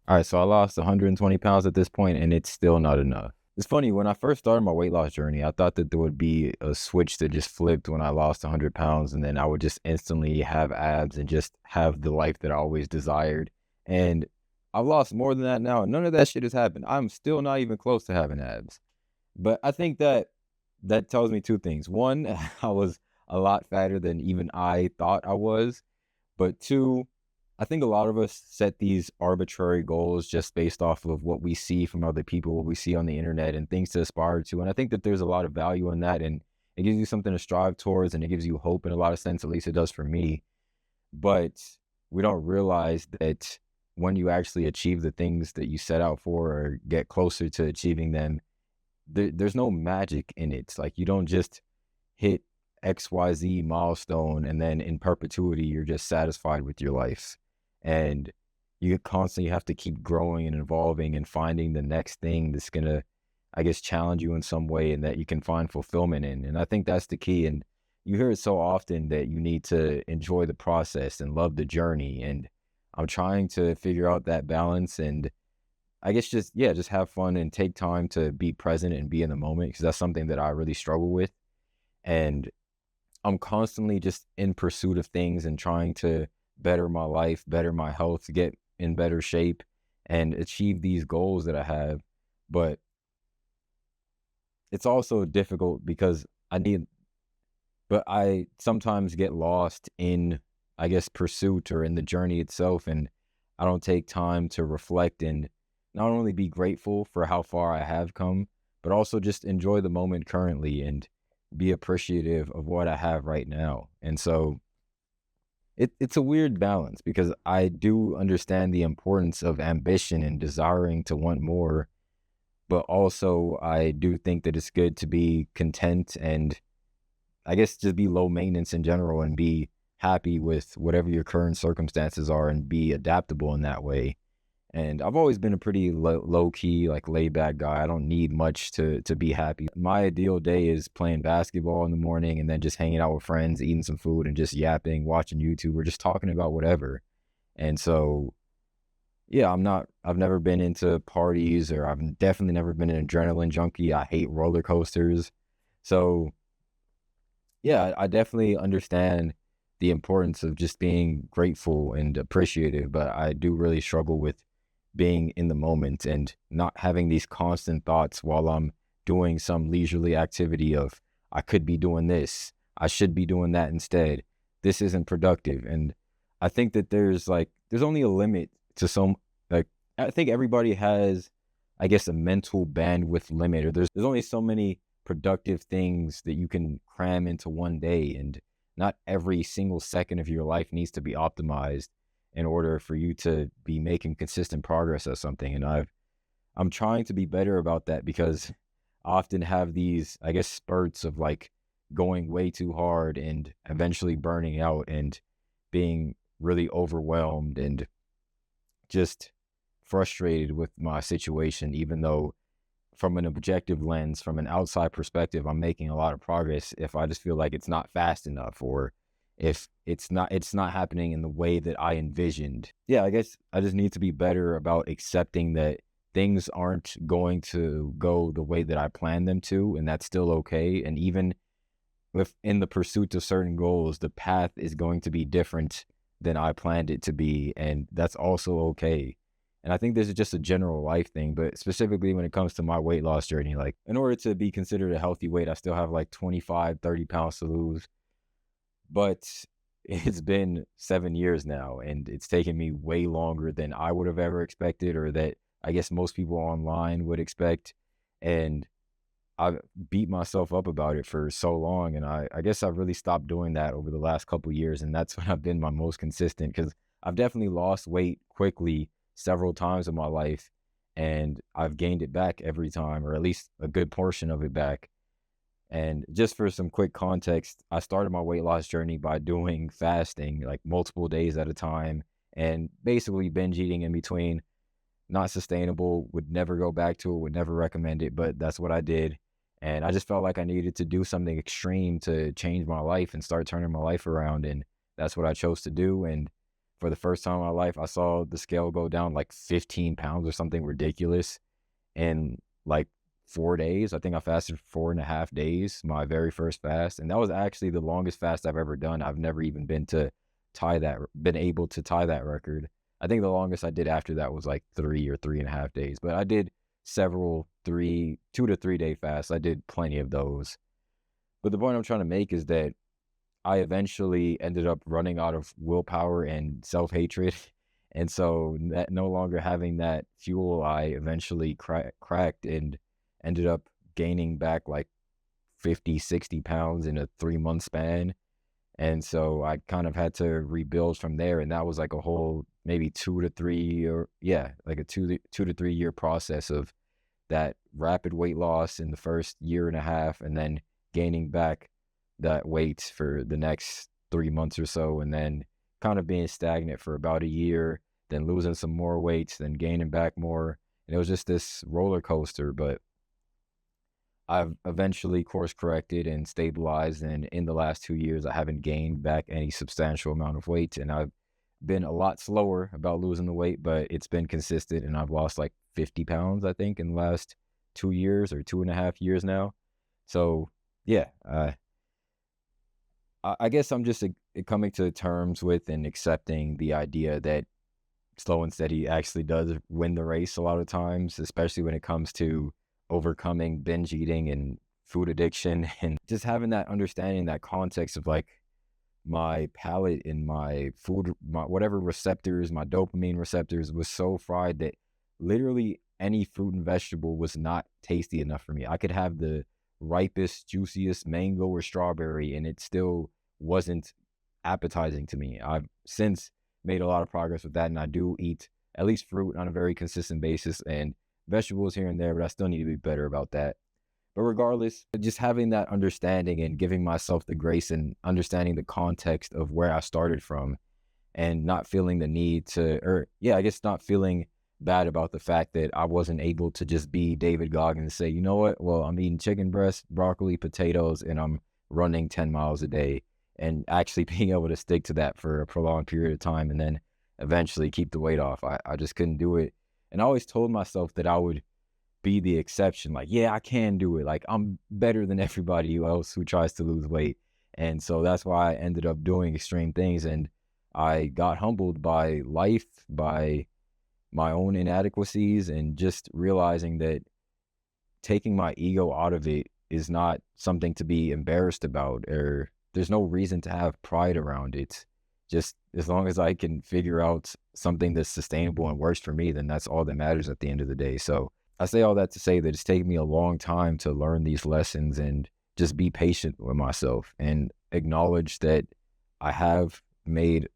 All right, so I lost 120 pounds at this point, and it's still not enough. It's funny, when I first started my weight loss journey, I thought that there would be a switch that just flipped when I lost 100 pounds, and then I would just instantly have abs and just have the life that I always desired. And I've lost more than that now, and none of that shit has happened. I'm still not even close to having abs. But I think that that tells me two things. One, I was a lot fatter than even I thought I was. But two, I think a lot of us set these arbitrary goals just based off of what we see from other people, what we see on the internet, and things to aspire to. And I think that there's a lot of value in that. And it gives you something to strive towards, and it gives you hope in a lot of sense, at least it does for me. But we don't realize that when you actually achieve the things that you set out for or get closer to achieving them, there's no magic in it. It's like you don't just hit XYZ milestone and then in perpetuity you're just satisfied with your life. And you constantly have to keep growing and evolving and finding the next thing that's gonna, I guess, challenge you in some way and that you can find fulfillment in. And I think that's the key. And you hear it so often that you need to enjoy the process and love the journey. And I'm trying to figure out that balance and I guess just, yeah, just have fun and take time to be present and be in the moment because that's something that I really struggle with. And I'm constantly just in pursuit of things and trying to better my life, better my health, get in better shape and achieve these goals that I have. But it's also difficult because I sometimes get lost in, I guess, pursuit or in the journey itself. And I don't take time to reflect and not only be grateful for how far I have come, but also just enjoy the moment currently and be appreciative of what I have right now. And so it's a weird balance because I do understand the importance of ambition and desiring to want more, but also I do think that it's good to be content and I guess just be low maintenance in general and be happy with whatever your current circumstances are and be adaptable in that way. And I've always been a pretty low key, like laid back guy. I don't need much to be happy. My ideal day is playing basketball in the morning and then just hanging out with friends, eating some food and just yapping, watching YouTube or just talking about whatever. And so, yeah, I've never been into parties or I've definitely never been an adrenaline junkie. I hate roller coasters. So, yeah, I definitely understand the importance of just being grateful and appreciative, but I do really struggle with being in the moment and not having these constant thoughts while I'm doing some leisurely activity of I could be doing this, I should be doing that instead. This isn't productive. And I think that there's only a limit to some like I think everybody has I guess a mental bandwidth limit or there's only so many productive things that you can cram into one day and not every single second of your life needs to be optimized in order for you to be making consistent progress at something. And I'm trying to be better about that because I often have these, I guess, spurts of like going way too hard and eventually burning out and being really overwhelmed and just frustrated with my situation, even though from an objective lens, from an outside perspective, I'm making a lot of progress. If I just feel like it's not fast enough or if it's not happening in the way that I envisioned. Yeah, I guess I just need to be better about accepting that things aren't going to go the way that I planned them to, and that's still okay. And even with in the pursuit of certain goals, the path is going to be different than I planned it to be, and that's also okay. And I think this is just a general life thing, but specifically when it comes to my weight loss journey, like in order to be considered a healthy weight, I still have like 25, 30 pounds to lose. But it's been 7 years now, and it's taken me way longer than I would have ever expected or that I guess most people online would expect. And I beat myself up about it for so long, and I guess I've really stopped doing that over the last couple years, and that's when I've been my most consistent because I've definitely lost weight quickly several times in my life, and I've gained it back every time, or at least a good portion of it back. And just for some quick context, I started my weight loss journey by doing fasting, like multiple days at a time, and basically binge eating in between. Not sustainable, would never go back to it, would never recommend it, but that's what I did. And I just felt like I needed to do something extreme to change my life and start turning my life around. And that's what I chose to do. And for the first time in my life, I saw the scale go down like 15 pounds or something ridiculous in like 4 days. I think I fasted for 4.5 days, my very first fast. And that was actually the longest fast I've ever done. I've never even been able to tie that record. I think the longest I did after that was like 3 or 3.5 days, but I did several 2 to 3 day fasts. I did plenty of those. But the point I'm trying to make is that I eventually ended up running out of willpower and self-hatred. And so that no longer having that fuel, I eventually cracked and ended up gaining back like 50, 60 pounds in a 3 month span. And so I kind of had to rebuild from there. And that was like a whole maybe 2 to 3 or yeah, like a 2 to 3 year process of that rapid weight loss in the first year and a half, and then gaining back that weight for the next 3 months or so, and then kind of being stagnant for about a year, then losing some more weight, then gaining back more. And it was just this roller coaster, but I've eventually course corrected and stabilized. And in the last 2 years, I haven't gained back any substantial amount of weight. And I've been a lot slower about losing the weight, but it's been consistent. And I've lost like 50 pounds, I think, in the last 2 years or 2.5 years now. So, yeah, I guess I'm just coming to terms with and accepting the idea that slow and steady actually does win the race a lot of times, especially when it comes to overcoming binge eating and food addiction, and just having that understanding, that context of like my palate and my food, my whatever receptors, my dopamine receptors was so fried that literally any fruit and vegetable was not tasty enough for me. I could have the ripest, juiciest mango or strawberry, and it still wasn't appetizing to me. I've since made a lot of progress with that, and I do eat at least fruit on a very consistent basis and vegetables here and there, but I still need to be better about that. But regardless, just having that understanding and giving myself the grace and understanding the context of where I started from, and not feeling the need to, or yeah, I guess not feeling bad about the fact that I wasn't able to just be David Goggins and say, you know what, well, I'm eating chicken breast, broccoli, potatoes, and I'm running 10 miles a day, and actually being able to stick to that for a prolonged period of time and then eventually keep the weight off. I just couldn't do it. And I always told myself that I would be the exception. Like, yeah, I can do it. Like, I'm better than everybody else who tries to lose weight. And so that's why I ended up doing extreme things. And I got humbled by life, by my own inadequacies, and just realizing that taking my ego out of it is not something to be embarrassed about, or there's no reason to have pride around it. Just as long as I can figure out something that's sustainable and works for me, then that's all that matters at the end of the day. So I say all that to say that it's taken me a long time to learn these lessons and just be patient with myself and acknowledge that I have made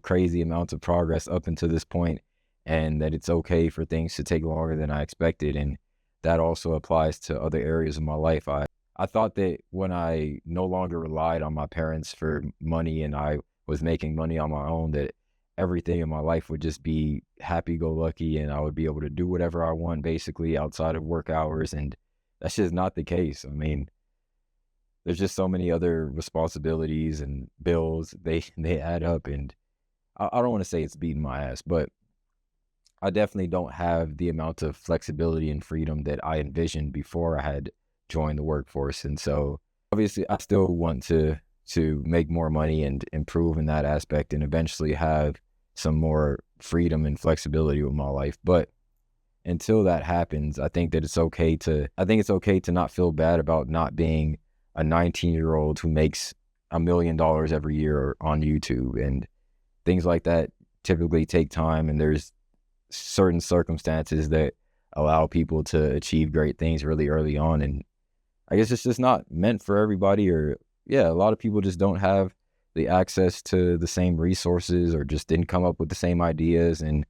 crazy amounts of progress up until this point, and that it's okay for things to take longer than I expected. And that also applies to other areas of my life. I thought that when I no longer relied on my parents for money and I was making money on my own, that everything in my life would just be happy-go-lucky and I would be able to do whatever I want basically outside of work hours. And that's just not the case. I mean, there's just so many other responsibilities and bills. They add up, and I don't want to say it's beating my ass, but I definitely don't have the amount of flexibility and freedom that I envisioned before I had joined the workforce. And so obviously I still want to make more money and improve in that aspect and eventually have some more freedom and flexibility with my life. But until that happens, I think it's okay to not feel bad about not being a 19-year-old who makes $1 million every year on YouTube. And things like that typically take time, and there's certain circumstances that allow people to achieve great things really early on. And I guess it's just not meant for everybody, or yeah, a lot of people just don't have the access to the same resources or just didn't come up with the same ideas. And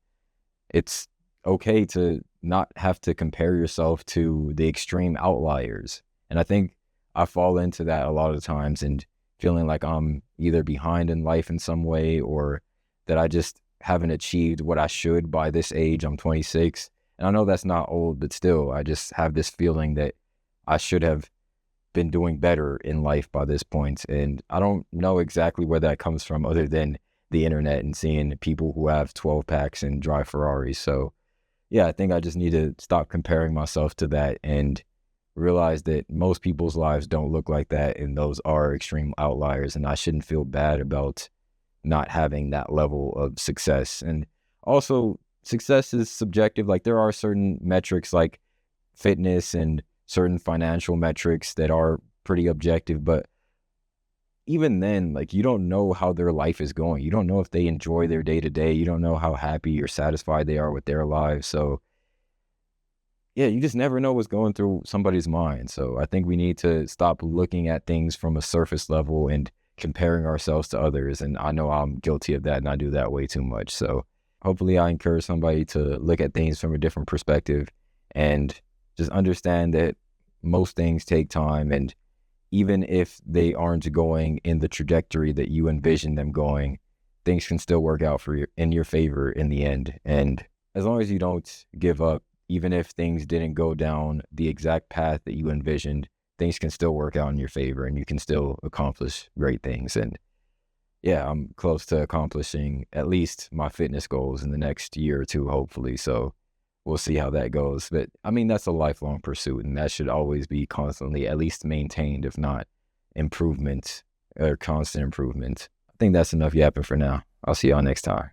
it's okay to not have to compare yourself to the extreme outliers. And I think I fall into that a lot of times, and feeling like I'm either behind in life in some way, or that I just haven't achieved what I should by this age. I'm 26. And I know that's not old, but still, I just have this feeling that I should have been doing better in life by this point. And I don't know exactly where that comes from, other than the internet and seeing people who have 12 packs and drive Ferraris. So yeah, I think I just need to stop comparing myself to that and realize that most people's lives don't look like that, and those are extreme outliers, and I shouldn't feel bad about not having that level of success. And also, success is subjective. Like, there are certain metrics like fitness and certain financial metrics that are pretty objective, but even then, like, you don't know how their life is going. You don't know if they enjoy their day to day. You don't know how happy or satisfied they are with their lives. So yeah, you just never know what's going through somebody's mind. So I think we need to stop looking at things from a surface level and comparing ourselves to others. And I know I'm guilty of that, and I do that way too much. So hopefully I encourage somebody to look at things from a different perspective and just understand that most things take time. And even if they aren't going in the trajectory that you envision them going, things can still work out for you in your favor in the end. And as long as you don't give up, even if things didn't go down the exact path that you envisioned, things can still work out in your favor, and you can still accomplish great things. And yeah, I'm close to accomplishing at least my fitness goals in the next year or two, hopefully. So we'll see how that goes. But I mean, that's a lifelong pursuit, and that should always be constantly at least maintained, if not improvement or constant improvement. I think that's enough yapping for now. I'll see y'all next time.